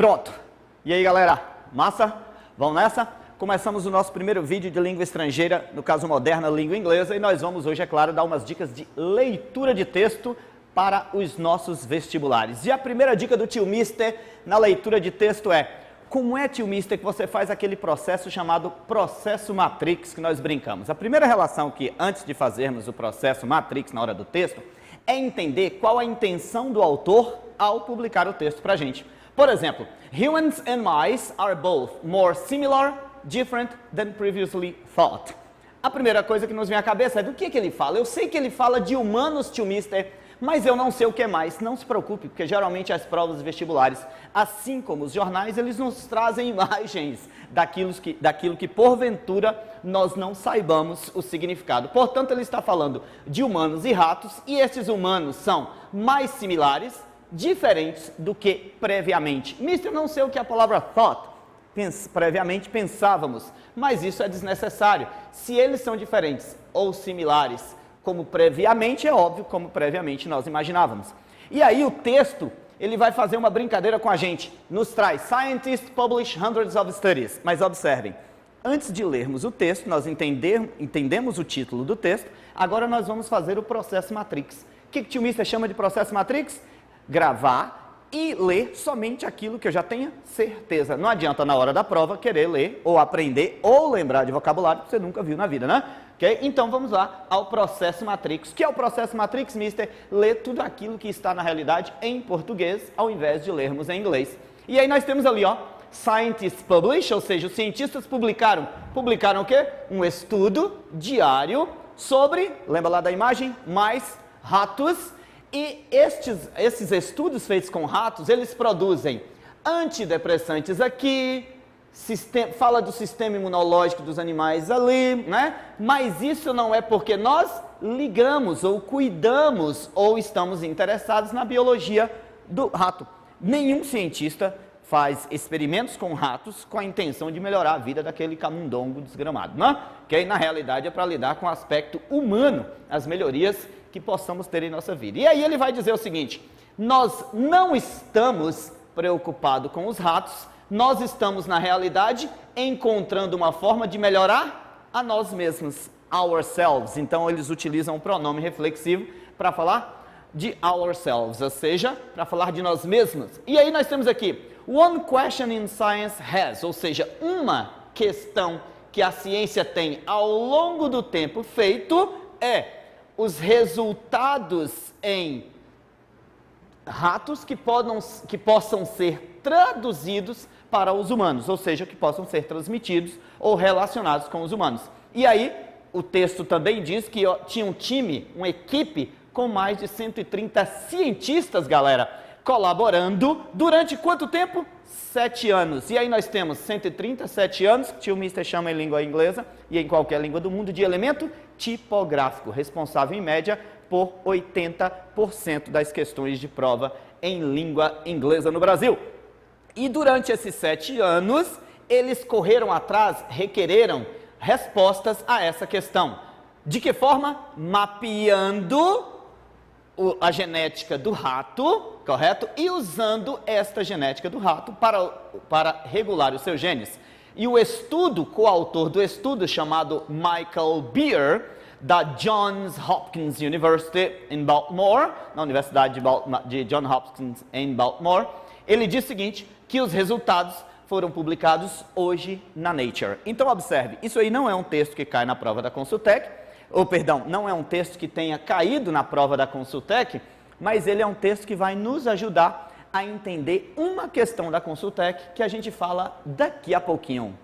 Pronto! E aí, galera? Massa? Vamos nessa? Começamos o nosso primeiro vídeo de língua estrangeira, no caso moderna, língua inglesa, e nós vamos hoje, é claro, dar umas dicas de leitura de texto para os nossos vestibulares. E a primeira dica do tio Mister na leitura de texto é: como é, tio Mister, que você faz aquele processo chamado processo Matrix que nós brincamos? A primeira relação que, antes de fazermos o processo Matrix na hora do texto, é entender qual a intenção do autor ao publicar o texto para a gente. Por exemplo, humans and mice are both more similar, different than previously thought. A primeira coisa que nos vem à cabeça é do que ele fala. Eu sei que ele fala de humanos, tio Mister, mas eu não sei o que mais. Não se preocupe, porque geralmente as provas vestibulares, assim como os jornais, eles nos trazem imagens daquilo que porventura nós não saibamos o significado. Portanto, ele está falando de humanos e ratos, e esses humanos são mais similares, diferentes do que previamente. Mister, eu não sei o que é a palavra thought. Previamente pensávamos, mas isso é desnecessário. Se eles são diferentes ou similares como previamente, é óbvio como previamente nós imaginávamos. E aí o texto, ele vai fazer uma brincadeira com a gente. Nos traz Scientists publish hundreds of studies. Mas observem, antes de lermos o texto, nós entendemos o título do texto, agora nós vamos fazer o processo Matrix. O que o tio Mister chama de processo Matrix? Gravar e ler somente aquilo que eu já tenha certeza. Não adianta na hora da prova querer ler ou aprender ou lembrar de vocabulário que você nunca viu na vida, né? Okay? Então vamos lá ao processo Matrix. O que é o processo Matrix, Mister? Ler tudo aquilo que está na realidade em português ao invés de lermos em inglês. E aí nós temos ali, ó, Scientists publish, ou seja, os cientistas publicaram o quê? Um estudo diário sobre, lembra lá da imagem? Mais ratos. E esses estudos feitos com ratos, eles produzem antidepressantes aqui, fala do sistema imunológico dos animais ali, né? Mas isso não é porque nós ligamos ou cuidamos ou estamos interessados na biologia do rato. Nenhum cientista faz experimentos com ratos com a intenção de melhorar a vida daquele camundongo desgramado, né? Que na realidade é para lidar com o aspecto humano, as melhorias que possamos ter em nossa vida. E aí ele vai dizer o seguinte: nós não estamos preocupados com os ratos, nós estamos, na realidade, encontrando uma forma de melhorar a nós mesmos, ourselves. Então, eles utilizam o pronome reflexivo para falar de ourselves, ou seja, para falar de nós mesmos. E aí nós temos aqui, one question in science has, ou seja, uma questão que a ciência tem ao longo do tempo feito é os resultados em ratos que possam ser traduzidos para os humanos, ou seja, que possam ser transmitidos ou relacionados com os humanos. E aí, o texto também diz que tinha um time, uma equipe com mais de 130 cientistas, galera, colaborando durante quanto tempo? 7 anos. E aí nós temos 137 anos, que o Mister chama em língua inglesa e em qualquer língua do mundo, de elemento tipográfico, responsável em média por 80% das questões de prova em língua inglesa no Brasil. E durante esses 7 anos, eles correram atrás, requereram respostas a essa questão. De que forma? Mapeando a genética do rato, correto? E usando esta genética do rato para regular os seus genes. E o coautor do estudo, chamado Michael Beer, da Johns Hopkins University em Baltimore, na Universidade de Johns Hopkins em Baltimore, ele diz o seguinte, que os resultados foram publicados hoje na Nature. Então observe, isso aí não é um texto que cai na prova da Consultec, não é um texto que tenha caído na prova da Consultec, mas ele é um texto que vai nos ajudar a entender uma questão da Consultec que a gente fala daqui a pouquinho.